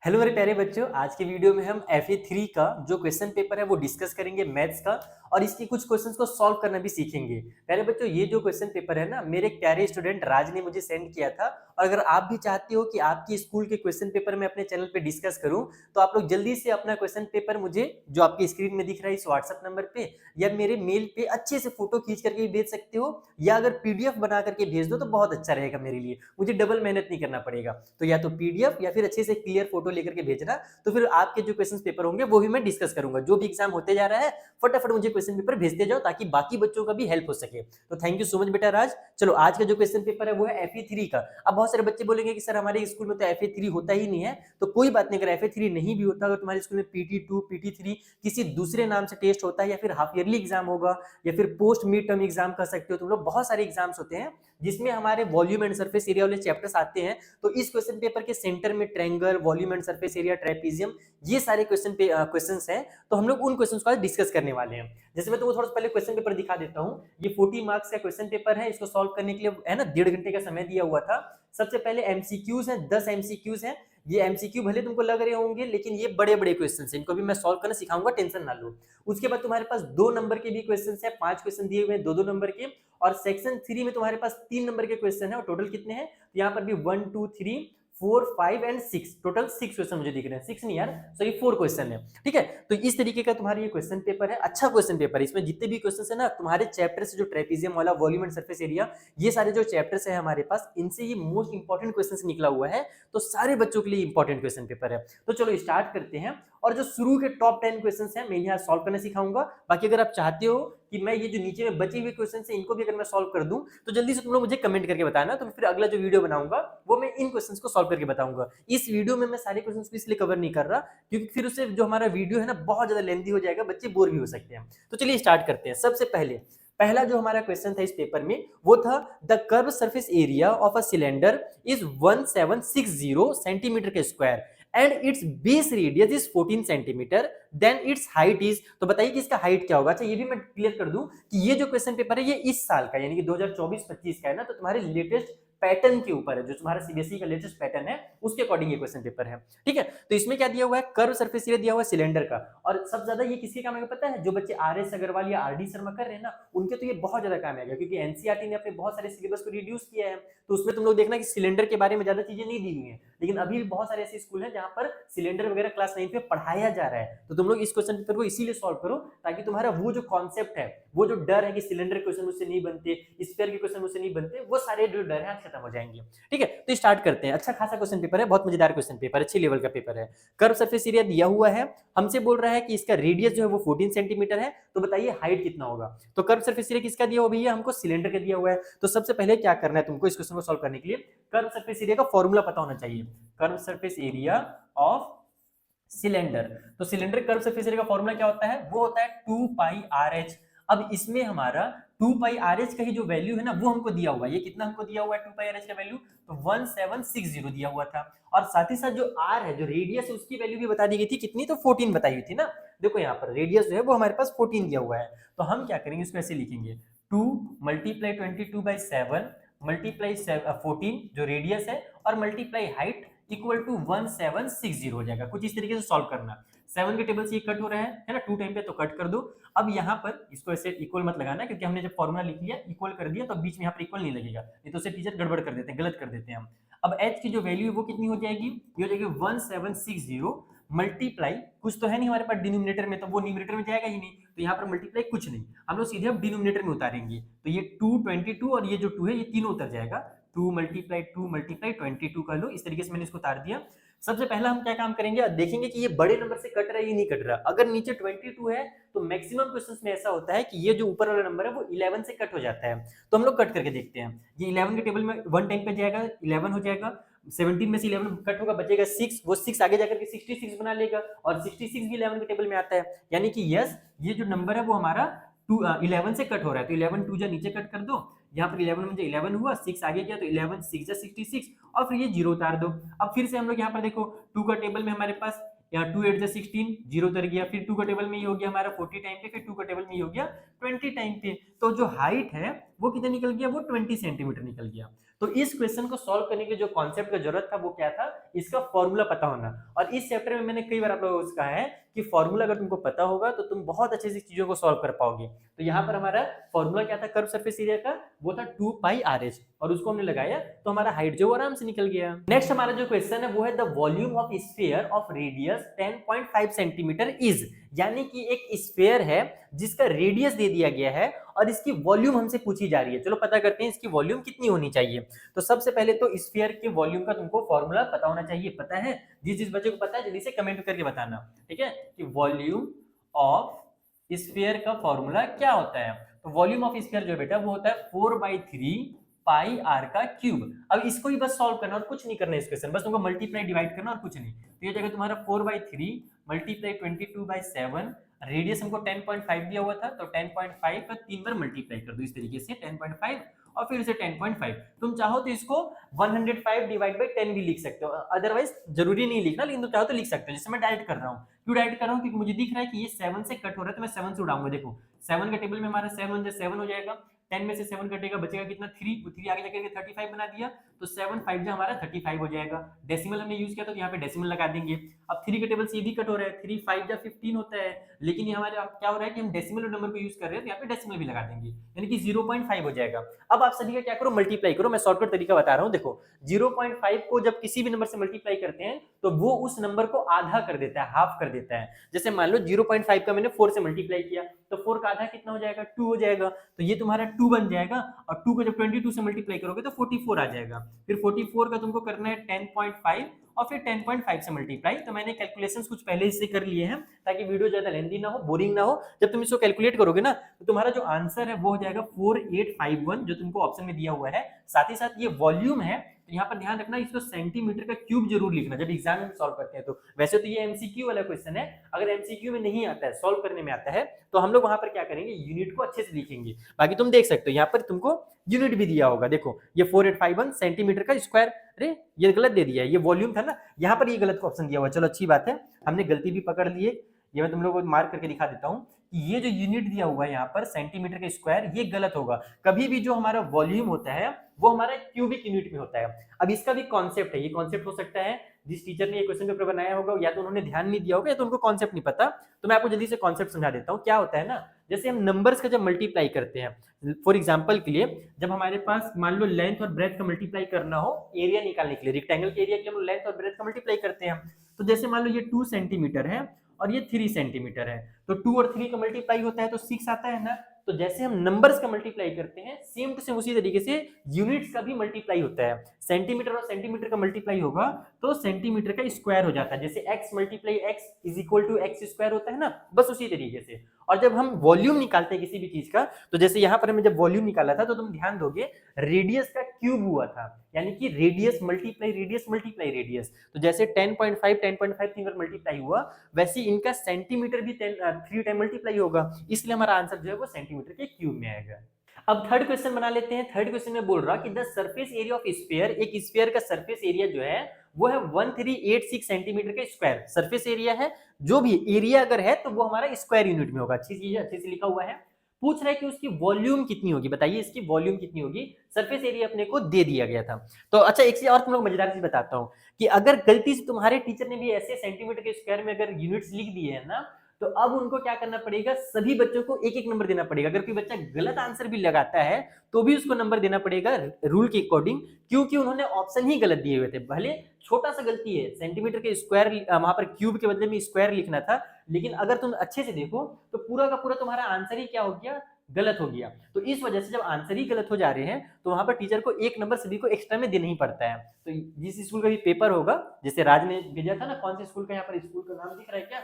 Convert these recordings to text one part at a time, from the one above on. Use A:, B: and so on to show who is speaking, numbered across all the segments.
A: Hello मेरे प्यारे बच्चों, आज के वीडियो में हम FA3 का जो क्वेश्चन पेपर है वो डिस्कस करेंगे मैथ्स का। और इसके कुछ क्वेश्चंस को सॉल्व करना भी सीखेंगे। प्यारे बच्चों, ये जो क्वेश्चन पेपर है ना, मेरे एक प्यारे स्टूडेंट राज ने मुझे सेंड किया था। और अगर आप भी चाहते हो कि आपकी स्कूल के क्वेश्चन पेपर मैं अपने चैनल पे डिस्कस करूं, तो आप लोग जल्दी से अपना क्वेश्चन पेपर मुझे जो आपकी स्क्रीन में दिख रहा है इस व्हाट्सएप नंबर पे या मेरे मेल पे अच्छे से फोटो खींच करके भी भेज सकते हो, या अगर पीडीएफ बना करके भेज दो तो बहुत अच्छा रहेगा मेरे लिए। मुझे डबल मेहनत नहीं करना पड़ेगा। तो या तो पीडीएफ या फिर अच्छे से क्लियर फोटो लेकर के भेजना, तो फिर आपके जो क्वेश्चन पेपर होंगे वो भी मैं डिस्कस करूंगा। जो भी एग्जाम होते जा रहा है फटाफट मुझे क्वेश्चन पेपर भेजते जाओ ताकि बाकी बच्चों का भी हेल्प हो सके। तो थैंक यू सो मच बेटा राज। चलो, आज का जो क्वेश्चन पेपर है वो है FA3 का। अब बहुत सारे बच्चे बोलेंगे कि सर हमारे स्कूल में तो FA3 होता ही नहीं है। तो कोई बात नहीं, अगर FA3 नहीं भी होता, अगर तुम्हारे स्कूल में PT2 PT3 किसी दूसरे नाम से टेस्ट होता है, या फिर हाफ ईयरली एग्जाम होगा, या फिर पोस्ट मिड टर्म एग्जाम कर सकते हो तुम लोग। बहुत सारे एग्जाम्स होते हैं जिसमें हमारे वॉल्यूम एंड सरफेस एरिया वाले चैप्टर्स आते हैं। तो इस क्वेश्चन पेपर के सेंटर में triangle, volume and surface area, trapezium, ये सारे क्वेश्चंस हैं। तो हम लोग उन क्वेश्चंस को आज डिस्कस करने वाले हैं। जैसे मैं तुमको थोड़ा सा पहले क्वेश्चन पेपर दिखा देता हूँ। ये 40 मार्क्स का क्वेश्चन पेपर है। इसको सॉल्व करने के लिए है ना 1.5 घंटे का समय दिया हुआ था। सबसे पहले एमसीक्यूज हैं, 10 एमसीक्यूज हैं। ये एमसीक्यू भले तुमको लग रहे होंगे, लेकिन ये बड़े बड़े क्वेश्चन हैं। इनको भी मैं सॉल्व करना सिखाऊंगा, टेंशन ना लो। उसके बाद तुम्हारे पास 2 नंबर के भी क्वेश्चन है, 5 क्वेश्चन दिए हुए हैं 2-2 नंबर के। और सेक्शन 3 में तुम्हारे पास 3 नंबर के क्वेश्चन है। और टोटल कितने हैं? यहाँ पर भी 1 2 3 4 5 एंड 6, टोटल 6 क्वेश्चन मुझे दिख रहे हैं। 6 नहीं यार, सॉरी 4 क्वेश्चन है। ठीक है, तो इस तरीके का तुम्हारा ये क्वेश्चन पेपर है। अच्छा क्वेश्चन पेपर है। इसमें जितने भी क्वेश्चन है ना, तुम्हारे चैप्टर से जो ट्रेपीजियम वाला, वॉल्यूम एंड सरफेस एरिया, ये सारे जो चैप्टर्स है हमारे पास, इनसे ये मोस्ट इंपॉर्टेंट क्वेश्चन निकला हुआ है। तो सारे बच्चों के लिए इंपॉर्टेंट क्वेश्चन पेपर है। तो चलो स्टार्ट करते हैं। और जो शुरू के टॉप 10 क्वेश्चन है मैं यहाँ सॉल्व करना सिखाऊंगा। बाकी अगर आप चाहते हो कि मैं ये जो नीचे में बचे हुए क्वेश्चन है इनको भी अगर मैं सॉल्व कर दूं, तो जल्दी से तुम लोग मुझे कमेंट करके बताना। तो फिर अगला जो वीडियो बनाऊंगा वो मैं इन क्वेश्चंस को सॉल्व करके बताऊंगा। इस वीडियो में मैं सारे क्वेश्चंस को इसलिए कवर नहीं कर रहा क्योंकि फिर उससे जो हमारा वीडियो है ना बहुत ज्यादा लेंथी हो जाएगा, बच्चे बोर भी हो सकते हैं। तो चलिए स्टार्ट करते हैं। सबसे पहले पहला जो हमारा क्वेश्चन था इस पेपर में वो था the curved surface area of a cylinder is 1760 centimetre के square and its base radius is 14 centimetre, then its height is. तो बताइए कि इसका हाइट क्या होगा। अच्छा, ये भी मैं क्लियर कर दूं कि ये जो क्वेश्चन पेपर है ये इस साल का यानी कि 2024-25 का है ना। तो तुम्हारे लेटेस्ट पैटर्न के ऊपर है, जो तुम्हारा सीबीएसई का लेटेस्ट पैटर्न है उसके अकॉर्डिंग ये क्वेश्चन पेपर है। ठीक है, तो इसमें क्या दिया हुआ है? कर्व सरफेस एरिया दिया हुआ है सिलेंडर का। और सबसे ज्यादा ये किसके काम आएगा पता है? जो बच्चे RS अग्रवाल या RD शर्मा कर रहे हैं ना, उनके तो ये बहुत ज्यादा काम आएगा, क्योंकि एनसीईआरटी ने अपने बहुत सारे सिलेबस को रिड्यूस किया है। तो उसमें तुम लोग देखना कि सिलेंडर के बारे में ज्यादा चीजें नहीं दी हुई है, लेकिन अभी भी बहुत सारे ऐसे स्कूल हैं जहां पर सिलेंडर वगैरह क्लास 9 पे पढ़ाया जा रहा है। तो तुम लोग इस क्वेश्चन पेपर को इसीलिए सॉल्व करो ताकि तुम्हारा वो जो कॉन्सेप्ट है, वो जो डर है कि सिलेंडर क्वेश्चन मुझसे नहीं बनते, स्फीयर के क्वेश्चन मुझसे नहीं बनते, वो सारे जो डर है खत्म हो जाएंगे। ठीक है, तो स्टार्ट करते हैं। अच्छा खासा क्वेश्चन पेपर है, बहुत मजेदार क्वेश्चन पेपर, अच्छे लेवल का पेपर है। कर्व सरफेस एरिया दिया हुआ है, हमसे बोल रहा है कि इसका रेडियस जो है वो 14 सेंटीमीटर है। तो बताइए हाइट कितना होगा। तो कर्व सरफेस एरिया किसका दिया हुआ भैया? हमको सिलेंडर का दिया हुआ है। तो सबसे पहले क्या करना है तुमको इस क्वेश्चन को सॉल्व करने के लिए? कर्व सरफेस एरिया का फॉर्मूला पता होना चाहिए। Curve surface area of cylinder. तो सिलेंडर कर्व सरफेस एरिया का फॉर्मूला क्या होता है? वो होता है 2 पाई RH। अब इसमें हमारा 2 पाई RH का ही जो वैल्यू है ना वो हमको दिया हुआ है। ये कितना हमको दिया हुआ है 2 पाई RH का वैल्यू? तो 1760 दिया हुआ था। और साथ ही साथ जो R है, जो रेडियस है, उसकी वैल्यू भी बता दी गई थी। कितनी? तो 14 बताई हुई थी ना। देखो यहाँ पर रेडियस जो है वो हमारे पास 14 दिया हुआ है। तो हम क्या करेंगे, इसको ऐसे लिखेंगे 2 मल्टीप्लाई 22/7 मल्टीप्लाई 14 जो रेडियस है, और मल्टीप्लाई हाइट इक्वल टू 1760 हो जाएगा। कुछ इस तरीके से सॉल्व करना। 7 के टेबल से ये कट हो रहा है ना, 2 टाइम पे, तो कट कर दो। अब यहाँ पर इसको ऐसे इक्वल मत लगाना, क्योंकि हमने जब फॉर्मूला लिख लिया इक्वल कर दिया तो बीच में यहाँ पर इक्वल नहीं लगेगा, नहीं तो उसे टीचर गड़बड़ कर देते हैं, गलत कर देते हैं हम। अब h की जो वैल्यू है वो कितनी हो जाएगी? ये हो जाएगी 1760 मल्टीप्लाई, कुछ तो है नहीं हमारे पास डिनोमिनेटर में, तो वो न्यूमरेटर में जाएगा ही नहीं, तो यहाँ पर मल्टीप्लाई कुछ नहीं, हम लोग सीधे अब डिनोमिनेटर में उतारेंगे। तो ये 222 और ये जो 2 है ये तीनों उतर जाएगा। 2 मल्टीप्लाई 22 कर लो। इस तरीके से मैंने इसको उतार दिया। सबसे पहला हम क्या काम करेंगे, देखेंगे कि ये बड़े नंबर से कट रहा है या नहीं कट रहा। अगर नीचे 22 है तो मैक्सिमम क्वेश्चंस में ऐसा होता है कि ये जो ऊपर वाला नंबर है वो 11 से कट हो जाता है। तो हम लोग कट करके देखते हैं। ये 11 के टेबल में 1 टाइम पे जाएगा, 11 हो जाएगा। 17 में से 11 कट होगा, बचेगा 6। वो 6 आगे जाकर के 66 बना लेगा, और 66 भी 11 के टेबल में आता है। यानी कि यस, ये जो नंबर है वो हमारा 11 से कट हो रहा है। तो 11 2 जा नीचे कट कर दो। यहाँ पर 11 मुझे 11 हुआ, 6 आगे गया तो 11 6 जा 66, और फिर ये 0 उतार दो। अब फिर से हम लोग यहाँ पर देखो 2 का टेबल में हमारे पास यहाँ 2 8 जा 16, 0 उतर गया। फिर 2 का टेबल में ये हो गया हमारा 40 टाइम पे, फिर 2 का टेबल में ये हो गया 20 टाइम पे। तो जो हाइट है वो कितना निकल गया? वो 20 सेंटीमीटर निकल गया। तो इस क्वेश्चन को सॉल्व करने के जो कॉन्सेप्ट का जरूरत था वो क्या था, इसका फॉर्मूला पता होना। और इस चैप्टर में मैंने कई बार आप लोगों को कहा है कि फॉर्मूला अगर तुमको पता होगा तो तुम बहुत अच्छे से चीजों को सॉल्व कर पाओगे। तो यहाँ पर हमारा फॉर्मूला क्या था कर्व सरफेस एरिया का, वो था 2 पाई RH, और उसको हमने लगाया तो हमारा हाइट जो आराम से निकल गया। नेक्स्ट हमारा जो क्वेश्चन है वो है the volume of sphere of radius 10.5 centimetre is, यानी कि एक स्फीयर है जिसका रेडियस दे दिया गया है और इसकी वॉल्यूम हमसे पूछी जा रही है। चलो पता करते हैं इसकी वॉल्यूम कितनी होनी चाहिए। तो सबसे पहले तो स्फीयर के वॉल्यूम का तुमको फॉर्मूला पता होना चाहिए। पता है? जिस बच्चे को पता है जल्दी से कमेंट करके बताना, ठीक है, कि वॉल्यूम ऑफ स्फीयर का फॉर्मूला क्या होता है। तो वॉल्यूम ऑफ स्फीयर जो बेटा वो होता है 4/3 पाई r का क्यूब। अब इसको ही बस सॉल्व करना और कुछ नहीं करना है इस क्वेश्चन, बस तुमको मल्टीप्लाई डिवाइड करना और कुछ नहीं। तो ये जगह तुम्हारा 4/3 मल्टीप्लाई 22/7, रेडियस हमको 10.5 दिया हुआ था तो 10.5 का 3 बार मल्टीप्लाई कर दो इस तरीके से 10.5 और फिर इसे 10.5। तुम चाहो तो इसको 105 डिवाइड बाई 10 भी लिख सकते हो, अदरवाइज जरूरी नहीं लिखना, लेकिन तुम चाहो तो लिख सकते हो। जैसे मैं डायरेक्ट कर रहा हूँ, क्यों डायरेक्ट कर रहा हूँ, क्योंकि मुझे दिख रहा है कि ये 7 से कट हो रहा है तो मैं 7 से उड़ाऊंगा। देखो 7 का टेबल में हमारा 7 हो जाएगा, 10 में से 7 कटेगा, बचेगा कितना 3, वो 3 आगे जाकर के 35 बना दिया, तो 7 5 जो हमारा 35 हो जाएगा। डेसिमल हमने यूज किया तो यहाँ पे डेसिमल लगा देंगे। अब 3 के टेबल से ये भी कट हो रहा है, 3 5 जा 15 होता है, लेकिन ये हमारे क्या हो रहा है कि हम डेसिमल नंबर को यूज कर रहे हैं तो यहाँ पे डेसिमल भी लगा देंगे, यानी कि 0.5 हो जाएगा। अब आप सभी का क्या करो, मल्टीप्लाई करो। मैं शॉर्टकट तरीका बता रहा हूँ। देखो 0.5 को जब किसी भी नंबर से मल्टीप्लाई करते हैं तो वो उस नंबर को आधा कर देता है, हाफ कर देता है। जैसे मान लो 0.5 का मैंने 4 से मल्टीप्लाई किया तो 4 का आधा कितना हो जाएगा, 2 हो जाएगा, तो ये तुम्हारा 2 बन जाएगा। और 2 को जब 22 से मल्टीप्लाई करोगे तो 44 आ जाएगा। फिर 44 का तुमको करना है 10.5 और फिर 10.5 से मल्टीप्लाई। तो मैंने कैलकुलेशंस कुछ पहले इससे कर लिए हैं ताकि वीडियो ज्यादा लेंथी ना हो, बोरिंग ना हो। जब तुम इसको कैलकुलेट करोगे ना तो तुम्हारा जो आंसर है वो हो जाएगा 4851, जो तुमको ऑप्शन में दिया हुआ है। साथ ही साथ ये वॉल्यूम है, तो यहाँ पर ध्यान रखना इसको सेंटीमीटर का क्यूब जरूर लिखना जब एग्जाम में सॉल्व करते हैं। तो वैसे तो ये एमसीक्यू वाला क्वेश्चन है, अगर एमसीक्यू में नहीं आता है, सॉल्व करने में आता है, तो हम लोग वहां पर क्या करेंगे, यूनिट को अच्छे से लिखेंगे। बाकी तुम देख सकते हो यहाँ पर तुमको यूनिट भी दिया होगा। देखो ये 4851 सेंटीमीटर का स्क्वायर, अरे ये गलत दे दिया है, ये वॉल्यूम था ना, यहाँ पर ये गलत ऑप्शन दिया हुआ। चलो अच्छी बात है, हमने गलती भी पकड़ ली है। ये मैं तुम लोगों को मार्क करके दिखा देता हूँ कि ये जो यूनिट दिया हुआ है यहाँ पर सेंटीमीटर का स्क्वायर, ये गलत होगा। कभी भी जो हमारा वॉल्यूम होता है वो हमारा क्यूबिक यूनिट में होता है। अब इसका भी कॉन्सेप्ट है, ये कॉन्सेप्ट हो सकता है जिस टीचर ने ये क्वेश्चन पेपर बनाया होगा या तो उन्होंने ध्यान नहीं दिया होगा या तो उनको कॉन्सेप्ट नहीं पता। तो मैं आपको जल्दी से कॉन्सेप्ट समझा देता हूँ। क्या होता है ना, जैसे हम नंबर्स का जब मल्टीप्लाई करते हैं, फॉर एग्जांपल के लिए जब हमारे पास मान लो लेंथ और ब्रेथ का मल्टीप्लाई करना हो एरिया निकालने के लिए, रेक्टेंगल के एरिया के लिए हम लेंथ और ब्रेथ का मल्टीप्लाई करते हैं। तो जैसे मान लो ये 2 सेंटीमीटर है और ये 3 सेंटीमीटर है, तो 2 और 3 का मल्टीप्लाई होता है तो 6 आता है ना। तो जैसे हम नंबर्स का मल्टीप्लाई करते हैं सेम टू सेम उसी तरीके से यूनिट्स का भी मल्टीप्लाई होता है। सेंटीमीटर और सेंटीमीटर का मल्टीप्लाई होगा तो सेंटीमीटर का स्क्वायर हो जाता है। जैसे x multiply x is equal to x square होता है ना, बस उसी तरीके से। और जब हम वॉल्यूम निकालते हैं किसी भी चीज का, तो जैसे यहाँ पर हमने जब वॉल्यूम निकाला था तो तुम ध्यान दोगे रेडियस का क्यूब हुआ था, यानी कि radius multiply radius multiply radius. तो जैसे 10.5 3 बार मल्टीप्लाई हुआ, वैसे इनका सेंटीमीटर भी 3 टाइम मल्टीप्लाई होगा, इसलिए हमारा आंसर जो है वो सेंटीमीटर के क्यूब में आएगा। अब थर्ड क्वेश्चन बना लेते हैं। थर्ड क्वेश्चन में बोल रहा कि the surface area of sphere, एक स्फीयर का सरफेस एरिया जो है वो है 1386 सेंटीमीटर का स्क्वायर सरफेस एरिया है। जो भी एरिया अगर है तो वो हमारा स्क्वायर यूनिट में होगा। अच्छी चीज है, अच्छे से लिखा हुआ है। पूछ रहा है कि उसकी वॉल्यूम कितनी होगी, बताइए इसकी वॉल्यूम कितनी होगी। सरफेस एरिया अपने को दे दिया गया था। तो अच्छा एक चीज और तुम लोग मजेदार चीज बताता हूँ कि अगर गलती से तुम्हारे टीचर ने भी ऐसे सेंटीमीटर के स्क्वायर में अगर यूनिट्स लिख दिए है ना, तो अब उनको क्या करना पड़ेगा, सभी बच्चों को एक एक नंबर देना पड़ेगा। अगर कोई बच्चा गलत आंसर भी लगाता है तो भी उसको नंबर देना पड़ेगा रूल के अकॉर्डिंग, क्योंकि उन्होंने ऑप्शन ही गलत दिए हुए थे। भले छोटा सा गलती है, सेंटीमीटर के स्क्वायर वहां पर क्यूब के बदले में स्क्वायर लिखना था, लेकिन अगर तुम अच्छे से देखो तो पूरा का पूरा तुम्हारा आंसर ही क्या हो गया, गलत हो गया। तो इस वजह से जब आंसर ही गलत हो जा रहे हैं तो वहां पर टीचर को एक नंबर सभी को एक्स्ट्रा में देना ही पड़ता है। तो जिस स्कूल का भी पेपर होगा, जैसे राज ने भेजा था ना, कौन से स्कूल का, यहाँ पर स्कूल का नाम दिख रहा है क्या,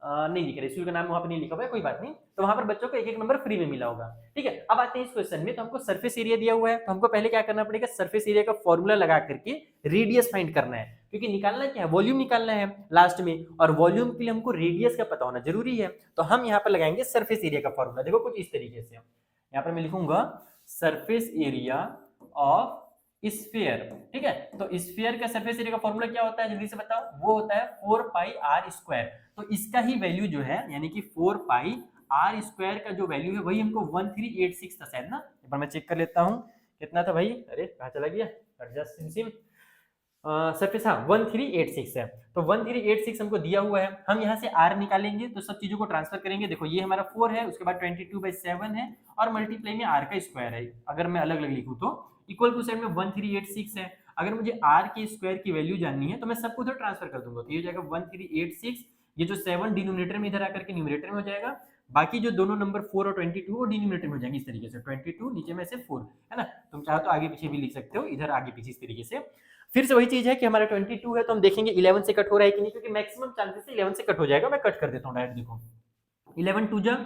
A: नहीं दिख रहा, स्कूल का नाम वहां पर नहीं लिखा हुआ है, कोई बात नहीं। तो वहां पर बच्चों को एक एक नंबर फ्री में मिला होगा। ठीक है, अब आते हैं इस क्वेश्चन में। तो हमको सरफेस एरिया दिया हुआ है, तो हमको पहले क्या करना पड़ेगा, सरफेस एरिया का फॉर्मूला लगा करके रेडियस फाइंड करना है, क्योंकि निकालना क्या है, वॉल्यूम निकालना है लास्ट में, और वॉल्यूम के लिए हमको रेडियस का पता होना जरूरी है। तो हम यहाँ पर लगाएंगे सरफेस एरिया का फॉर्मूला। देखो कुछ इस तरीके से, यहाँ पर मैं लिखूंगा सरफेस एरिया ऑफ स्फीयर। ठीक है, तो स्फीयर का सरफेस एरिया का फॉर्मूला क्या होता है, जल्दी से बताओ। वो होता है 4 पाई आर स्क्वायर। तो इसका ही वैल्यू जो है, यानी कि 4 पाई आर स्क्वायर का जो वैल्यू है वही हमको 1386 था शायद ना, एक बार मैं चेक कर लेता हूं कितना था भाई, अरे कहाँ चला गया, एडजस्ट सिम सरफेस, हाँ 1386 है। तो 1386 हमको दिया हुआ है, हम यहाँ से r निकालेंगे तो सब चीजों को ट्रांसफर करेंगे। देखो ये हमारा 4 है, उसके बाद 22/7 है और मल्टीप्लाई में r का स्क्वायर है। अगर मैं अलग अलग लिखूँ तो इक्वल टू साइड में 1386 है। अगर मुझे r के स्क्वायर की वैल्यू जाननी है तो मैं सबको उधर ट्रांसफर कर दूंगा, तो ये हो जाएगा 1386, ये जो 7 डिनोमिनेटर में इधर आकर के न्यूमरेटर में हो जाएगा, बाकी जो दोनों नंबर 4 और 22 वो डिनोमिनेटर में हो जाएंगे इस तरीके से, 22 नीचे में से 4 है ना। तुम चाहो तो आगे पीछे भी लिख सकते हो, इधर आगे पीछे इस तरीके से। फिर से वही चीज है कि हमारा 22 है तो हम देखेंगे 11 से कट हो रहा है कि नहीं, क्योंकि मैक्सिमम चांसेस है 11 से कट हो जाएगा। मैं कट कर देता हूँ डायरेक्ट, देखो 11 टू जा,